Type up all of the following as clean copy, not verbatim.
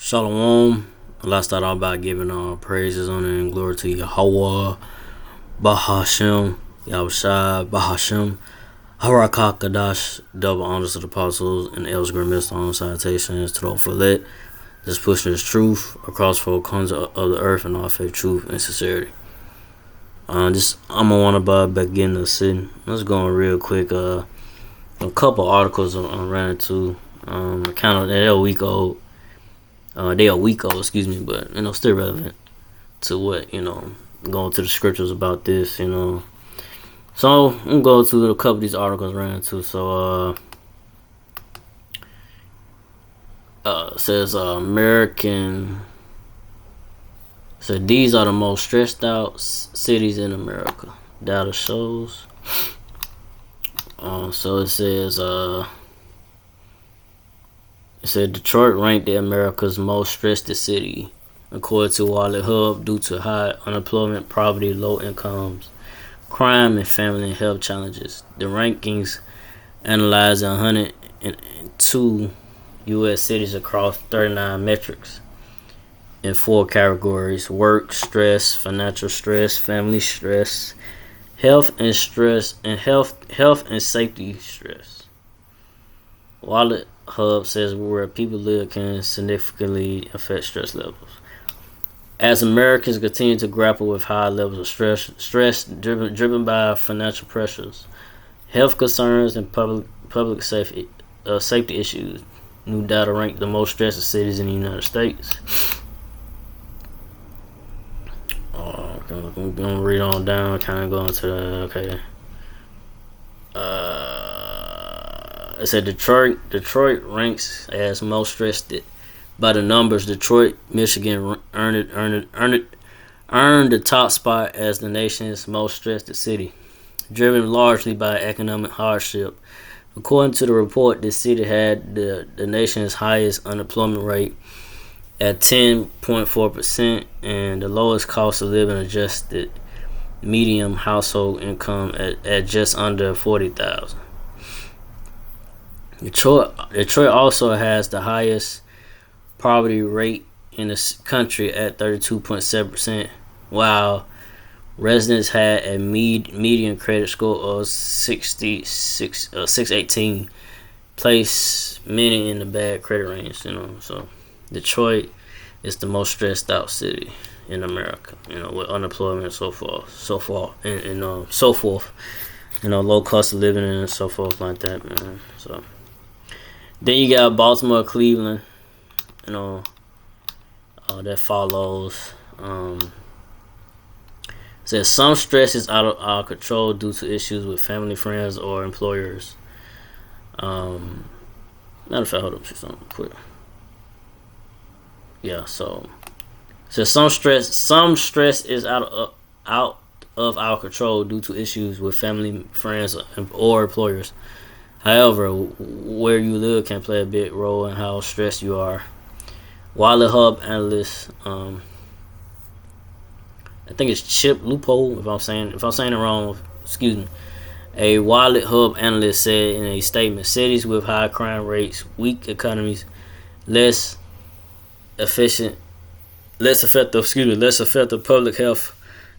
Shalom. Let's start off by giving all praises, honor, and glory to Yahweh, Bahashem, Yahushua, Bahashem, Harakah Kadash, double honors to the apostles and elders, great on salutations to the Ophelet, just pushing this truth across four corners of the earth and all faith, truth, and sincerity. I'm gonna want to begin the sitting. Let's go on real quick. A couple articles I ran into. Kind of they're a week old. Excuse me, but still relevant to what going to the scriptures about this. So I'm gonna go to a couple of these articles I ran into. So says American. So these are the most stressed out cities in America. Data shows. So it says Detroit ranked America's most stressed city, according to Wallet Hub, due to high unemployment, poverty, low incomes, crime, and family and health challenges. The rankings analyzed 102 U.S. cities across 39 metrics in 4 categories: work stress, financial stress, family stress, health and safety stress. Wallet Hub says where people live can significantly affect stress levels. As Americans continue to grapple with high levels of stress driven by financial pressures, health concerns, and public safety issues, new data ranked the most stressed cities in the United States. I'm gonna read on down, kind of going to the It said Detroit ranks as most stressed. By the numbers, Detroit, Michigan earned the top spot as the nation's most stressed city, driven largely by economic hardship. According to the report, the city had the nation's highest unemployment rate at 10.4% and the lowest cost of living adjusted median household income at just under $40,000. Detroit also has the highest poverty rate in the country at 32.7%, while residents had a median credit score of 618, place many in the bad credit range. So Detroit is the most stressed out city in America. With unemployment and so forth, low cost of living and so forth like that, man. So then you got Baltimore, Cleveland, that follows. Says some stress is out of our control due to issues with family, friends, or employers. Matter of fact, hold up, something quick. Yeah, so some stress is out of our control due to issues with family, friends, or employers. However, where you live can play a big role in how stressed you are. Wallet Hub analyst, I think it's Chip Loophole. If I'm saying it wrong, excuse me. A Wallet Hub analyst said in a statement, cities with high crime rates, weak economies, less effective public health,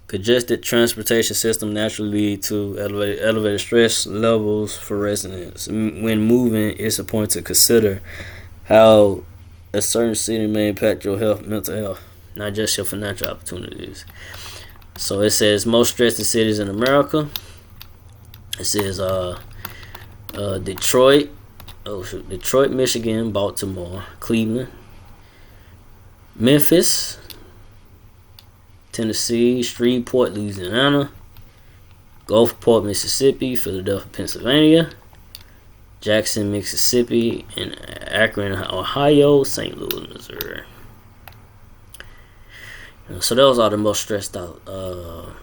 congested transportation system naturally lead to elevated stress levels for residents. When moving, it's important to consider how a certain city may impact your mental health, not just your financial opportunities. So it says most stressed cities in America. It says Detroit, Michigan, Baltimore, Cleveland, Memphis, Tennessee, Shreveport, Louisiana, Gulfport, Mississippi, Philadelphia, Pennsylvania, Jackson, Mississippi, and Akron, Ohio, St. Louis, Missouri. So those are the most stressed out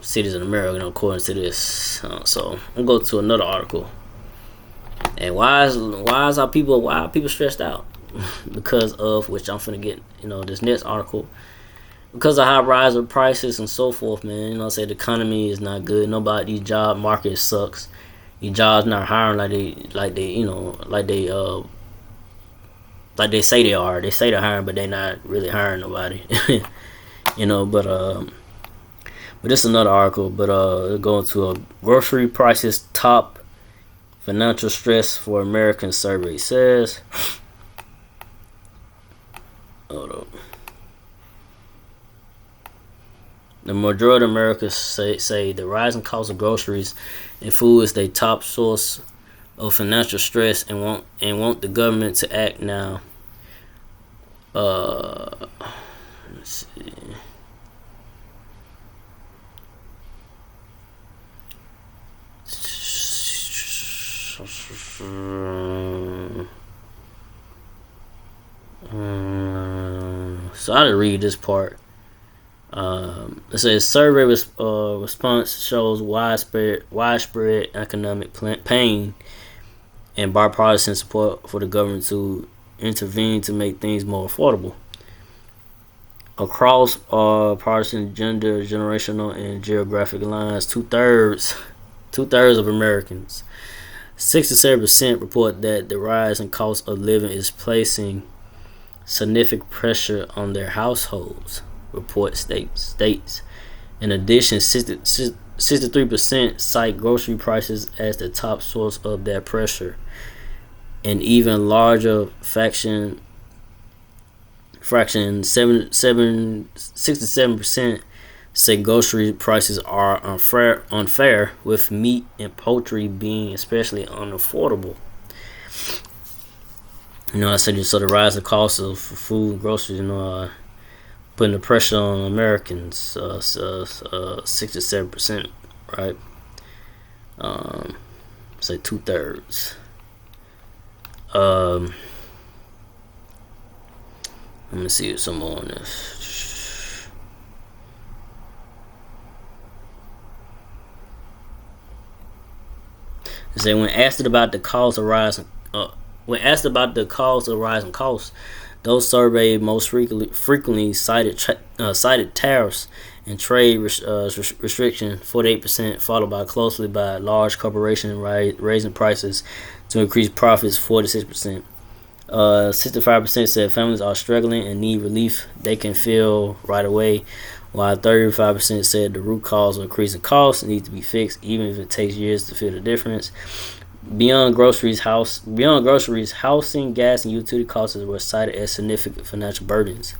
cities in America, according to this. So I'm gonna go to another article. And why are people stressed out? Because of which I'm finna get this next article. Because of high rise of prices and so forth, man. Say the economy is not good. These job market sucks. These jobs not hiring like they like they say they are. They say they're hiring, but they're not really hiring nobody. But this is another article. But going to a grocery prices top financial stress for Americans survey says. Hold up. The majority of Americans say the rising cost of groceries and food is their top source of financial stress and want the government to act now. Let's see. So I didn't read this part. It says survey response shows widespread economic pain and bipartisan support for the government to intervene to make things more affordable. Across partisan, gender, generational, and geographic lines, two-thirds of Americans, 67% report that the rise in cost of living is placing significant pressure on their households, report states. In addition, 63% cite grocery prices as the top source of that pressure. An even larger fraction 67% say grocery prices are unfair, with meat and poultry being especially unaffordable. I said so the rise in cost of food and groceries, putting the pressure on Americans, 67%, right? Say 2/3. Let me see some more on this. It said when asked about the cause of rising costs, those surveyed most frequently cited tariffs and trade restriction, 48%, followed closely by large corporations raising prices to increase profits, 46%. 65% said families are struggling and need relief they can feel right away, while 35% said the root cause of increasing costs need to be fixed, even if it takes years to feel the difference. Beyond groceries, housing, gas, and utility costs were cited as significant financial burdens.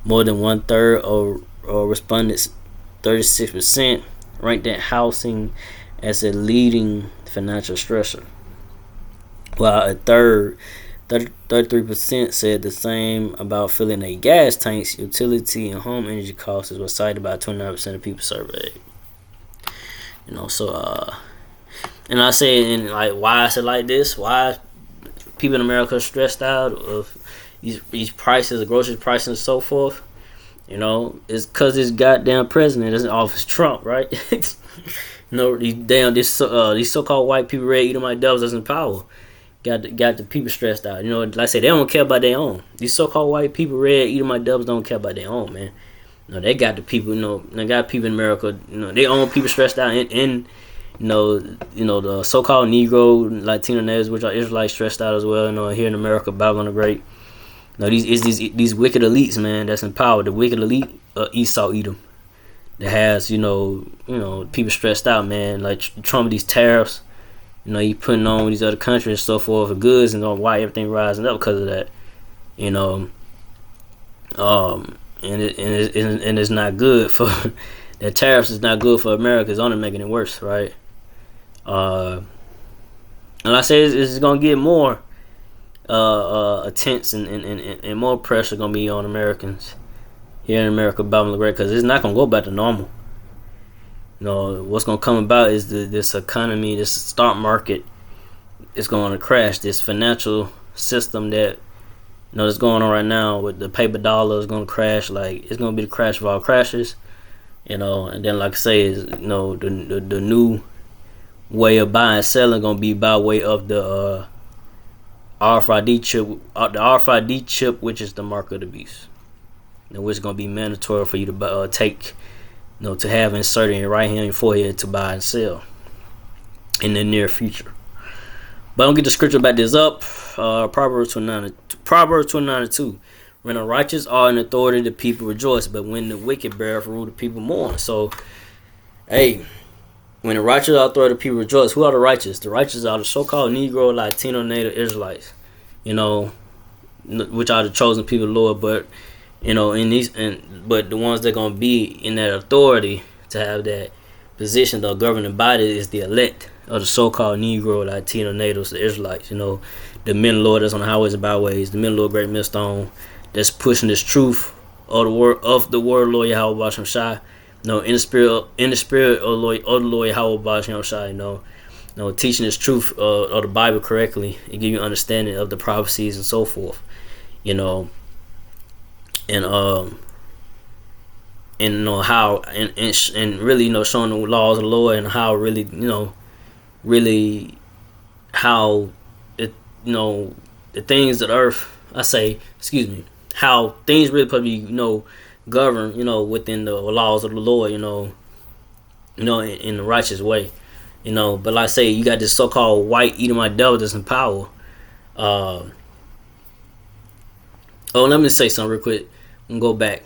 More than 1/3 of respondents, 36%, ranked that housing as a leading financial stressor, while a third, 33%, said the same about filling their gas tanks. Utility and home energy costs were cited by 29% of people surveyed. And I say, and like, why I said like this, why people in America are stressed out of these prices, the grocery prices and so forth. It's because this goddamn president is in office, Trump, right? These so-called white people ready to eat them like devils that's in power. Got the people stressed out. Like I said, they don't care about their own. These so-called white people ready to eat them like devils don't care about their own, man. They got the people. They got people in America. They own people stressed out the so-called Negro, Latino natives, which are Israelites, stressed out as well. Here in America, Babylon the Great. These wicked elites, man, that's in power. The wicked elite, Esau Edom, that has people stressed out, man. Like Trump, these tariffs, he putting on these other countries and so forth for goods, and why everything rising up because of that, and it's not good for that. Tariffs is not good for America. It's only making it worse, right? And I say it's gonna get more intense and more pressure gonna be on Americans here in America, Babylon the Great, because it's not gonna go back to normal. What's gonna come about is this economy, this stock market is going to crash. This financial system that that's going on right now with the paper dollar is gonna crash. Like, it's gonna be the crash of all crashes. And then, like I say, is the new way of buying and selling gonna be by way of the RFID chip. The RFID chip, which is the mark of the beast, which is gonna be mandatory for you to take, to have inserted in your right hand and forehead to buy and sell in the near future. But don't get the scripture about this up. Proverbs 29:2. When the righteous are in authority, the people rejoice. But when the wicked bear rule, the people mourn. So, hey, when the righteous are authority, the people rejoice. Who are the righteous? The righteous are the so-called Negro, Latino, Native Israelites. Which are the chosen people, Lord. But but the ones that are gonna be in that authority to have that position, the governing body, is the elect of the so-called Negro, Latino, Natives, the Israelites. The men, Lord, that's on the highways and byways. The men, Lord, great millstone, that's pushing this truth of the word, Lord Yahweh Bashem Shai. In the spirit of the Lord Yahweh Bashem Shai. Teaching this truth of the Bible correctly and give you understanding of the prophecies and so forth. And how and really showing the laws of the Lord and how really how it the things of the earth, how things really probably govern within the laws of the Lord in the righteous way. But like I say, you got this so-called white Edomite devil that's in power. Let me say something real quick and go back.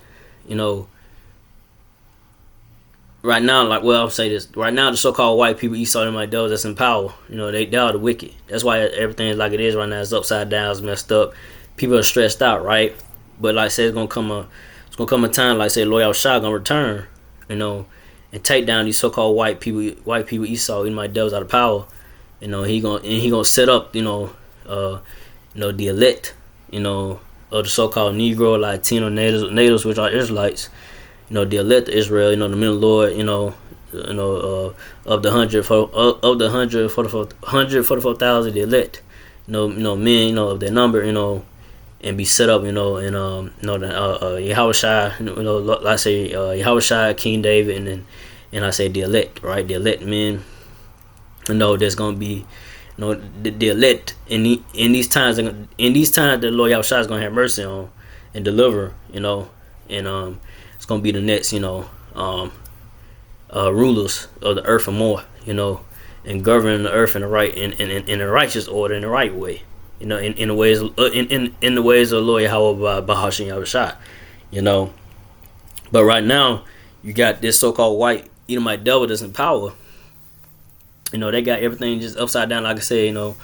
Right now, I'll say this. Right now, the so-called white people, Esau and my devils that's in power, they are the wicked. That's why everything is like it is right now. It's upside down, it's messed up. People are stressed out, right? But like I said, it's gonna come a time, like I said, Lord Yahushua gonna return, and take down these so-called white people Esau and my devils out of power. He gonna set up, the elect, of the so-called Negro, Latino, natives, which are Israelites. The elect of Israel, the men of the Lord, of the 144,000, the elect, men, of their number, and be set up, Yahushua, like I say, Yahushua, King David, and I say the elect, right? The elect men, there's gonna be, the elect in these times, the Lord Yahushua is gonna have mercy on and deliver, and it's gonna be the next, rulers of the earth and more, and governing the earth in the right, in a righteous order, in the right way, in the ways of the Lord Yahweh Bahashim Yahushua, But right now, you got this so-called white Edomite devil that's in power. They got everything just upside down, like I said, and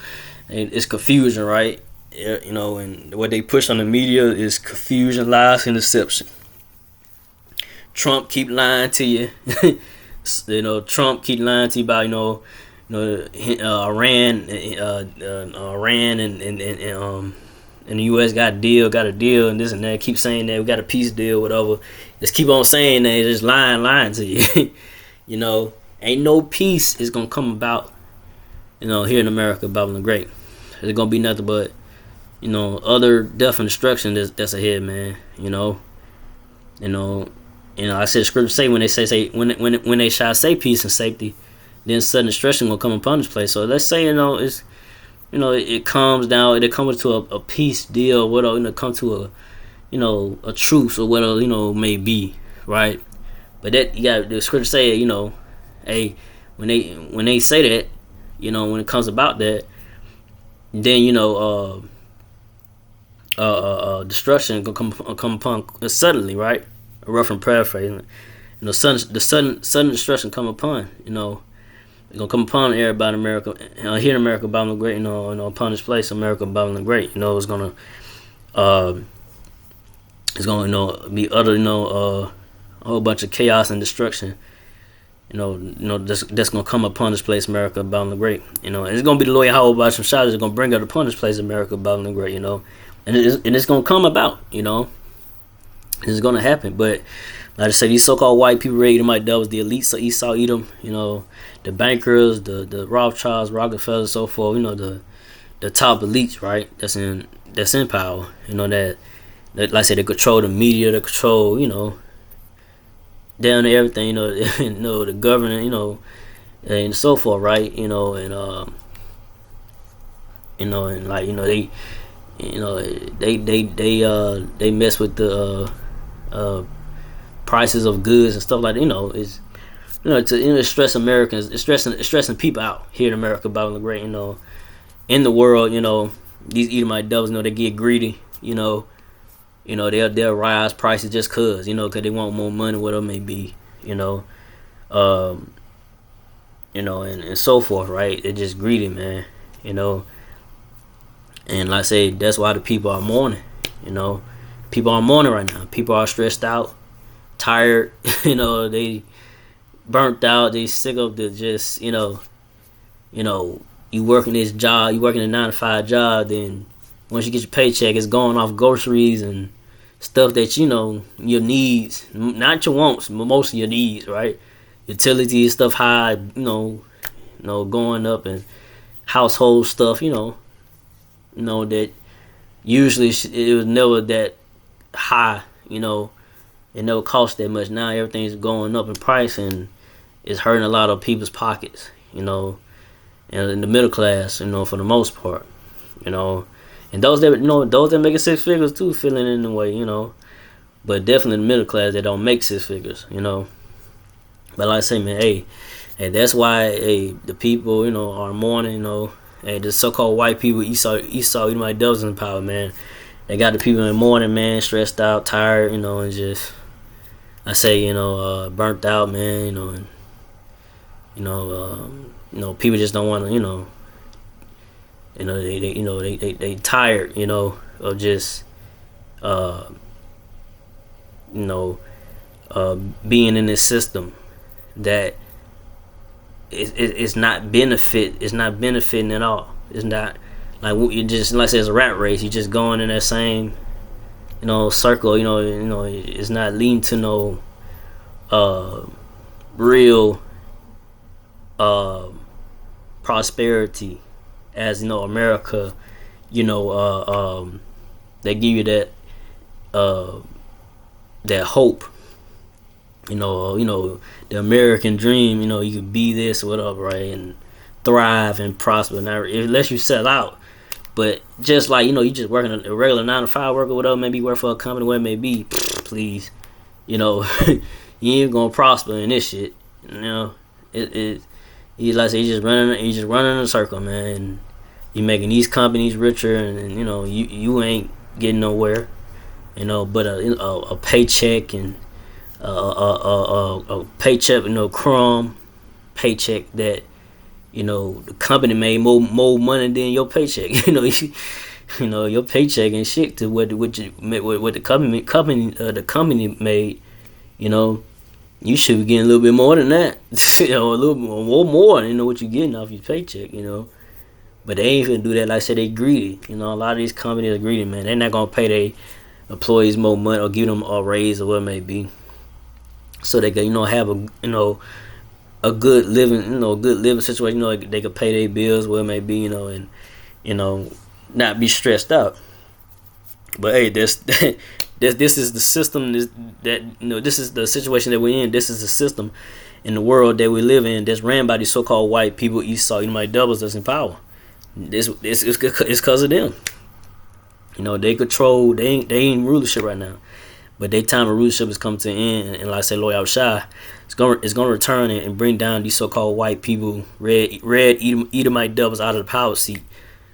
it's confusion, right? And what they push on the media is confusion, lies, and deception. Trump keep lying to you. Trump keep lying to you about Iran and the U.S. got a deal, and this and that. Keep saying that we got a peace deal, whatever. Just keep on saying that, just lying to you. Ain't no peace is gonna come about. Here in America, Babylon the Great. There's gonna be nothing but other death and destruction that's ahead, man. I said scripture say when they shall say peace and safety, then sudden destruction will come upon this place. So let's say it's it comes down, it comes to a peace deal, whatever, come to a truce or whatever may be, right? But that you got the scripture say hey, when they say that, when it comes about that, then destruction gonna come upon suddenly, right? A rough and paraphrase. The sudden destruction come upon, it's gonna come upon everybody in America, here in America, Babylon the Great, upon this place, America, Babylon the Great, it's gonna be utter, a whole bunch of chaos and destruction, that's gonna come upon this place, America, Babylon the Great, and it's gonna be the Lord Yahweh Bashem Shai that's gonna bring it upon this place, America, Babylon the Great, and it's gonna come about, it's gonna happen. But like I said, these so-called white people, Edomite devils, the elites of Esau, Edom, the bankers, the Rothschilds, Rockefellers, so forth, the top elites, right? That's in power, that like I said, they control the media, they control, down to everything, the government, and so forth, right? They mess with the prices of goods and stuff like that. It's stress Americans, it's stressing people out here in America, Babylon the Great, in the world, these Edomite devils, they get greedy, they'll rise prices just cause, cause they want more money, whatever it may be, um, and so forth, right? They're just greedy, man, and like I say, that's why the people are mourning, people are mourning right now. People are stressed out, tired, they burnt out, they sick of the just, you working this job, you working a 9 to 5 job, then once you get your paycheck, it's going off groceries and stuff that your needs, not your wants, but most of your needs, right? Utilities stuff high, going up, and household stuff, that usually it was never that high, it never cost that much. Now everything's going up in price, and it's hurting a lot of people's pockets, and in the middle class, for the most part, and those that making 6 figures too, feeling in the way, but definitely the middle class that don't make 6 figures, But like I say, man, hey, that's why the people, are mourning, hey, the so-called white people, Esau, my devils in power, man. They got the people in the morning, man, stressed out, tired, and just, I say, burnt out, man, and people just don't want to, they tired, of just, being in this system that it's not benefiting at all. It's not like you just, let's say it's a rat race. You just going in that same, circle. It's not leading to no real prosperity, as America. They give you that hope. The American dream. You could be this or whatever, right, and thrive and prosper. Now, unless you sell out, but just like you just working a regular 9 to 5 work or whatever, maybe work for a company, where it may be. Please, you ain't gonna prosper in this shit. You like I say, you just running in a circle, man. And you making these companies richer, and you ain't getting nowhere. But a paycheck and a paycheck, crumb paycheck that the company made more money than your paycheck. Your paycheck and shit to what the company made. You should be getting a little bit more than that. A little more than what you're getting off your paycheck. But they ain't gonna do that. Like I said, they greedy. A lot of these companies are greedy, man. They're not gonna pay their employees more money or give them a raise or what it may be, so they can have a good living situation. They could pay their bills, what it may be, and not be stressed out. But hey, this is the system. This is the situation that we're in. This is the system in the world that we live in, that's ran by these so-called white people, Esau, my devils that's in power. This it's because of them. They control. They ain't rulership right now, but their time of rulership is coming to an end. And like I said, Lord Yahushua, it's gonna return and bring down these so-called white people, red Edomite devils out of the power seat,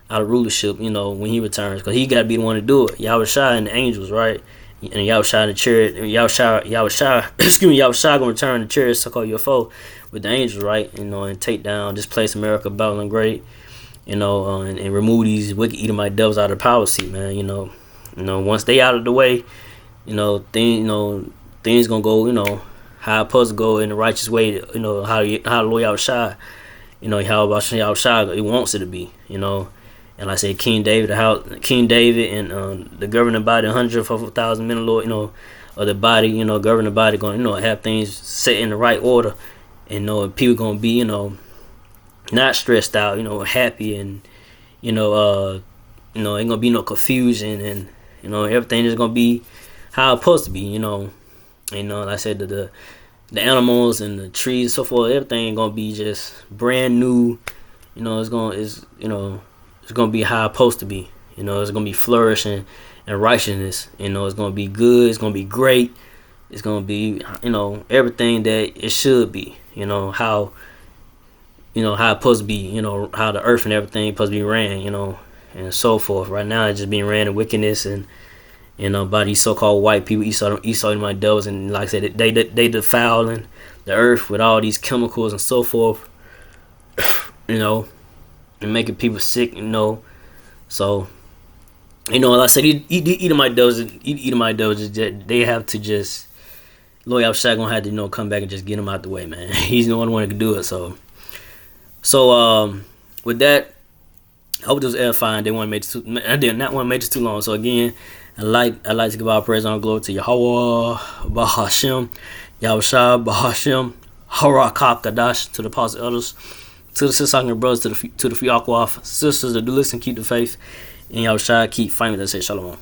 out of rulership. When he returns, because he got to be the one to do it. Yahushua and the angels, right? And Yahushua and the chariot. Yahushua gonna return the chariot, so-called UFO, with the angels, right? And take down, displace America, Babylon Great. And remove these wicked Edomite devils out of the power seat, man. Once they out of the way, things gonna go, how it's supposed to go in the righteous way, how the Lord Yahushua, how Yahushua it wants it to be, and like I say, King David and the governing body, 144,000 men of the Lord, of the body, governing body, going, have things set in the right order, and people gonna be, not stressed out, happy, and ain't gonna be no confusion, and everything is gonna be how it's supposed to be, like I said, the animals and the trees, so forth, everything gonna be just brand new, it's gonna be how it's supposed to be, it's gonna be flourishing and righteousness, it's gonna be good, it's gonna be great, it's gonna be everything that it should be, how how it's supposed to be, how the earth and everything supposed to be ran, and so forth. Right now, it's just being ran in wickedness and by these so-called white people, Esau my devils, and like I said, they defiling the earth with all these chemicals and so forth, and making people sick, So, like I said, Edomite devils, they have to just, Lord Yahushua gonna have to, come back and just get him out the way, man. He's the only one that can do it. So with that, I hope this was edifying. I did not want to make this too long. So again, I like to give all praise and glory to Yahweh, Bahashem, Yahushua, Bahashem, Harakak Kadash, to the apostles, elders, to the sister brothers, to the Fiakwaf sisters that do listen, keep the faith, and Yahushua keep fighting with us. Say shalom.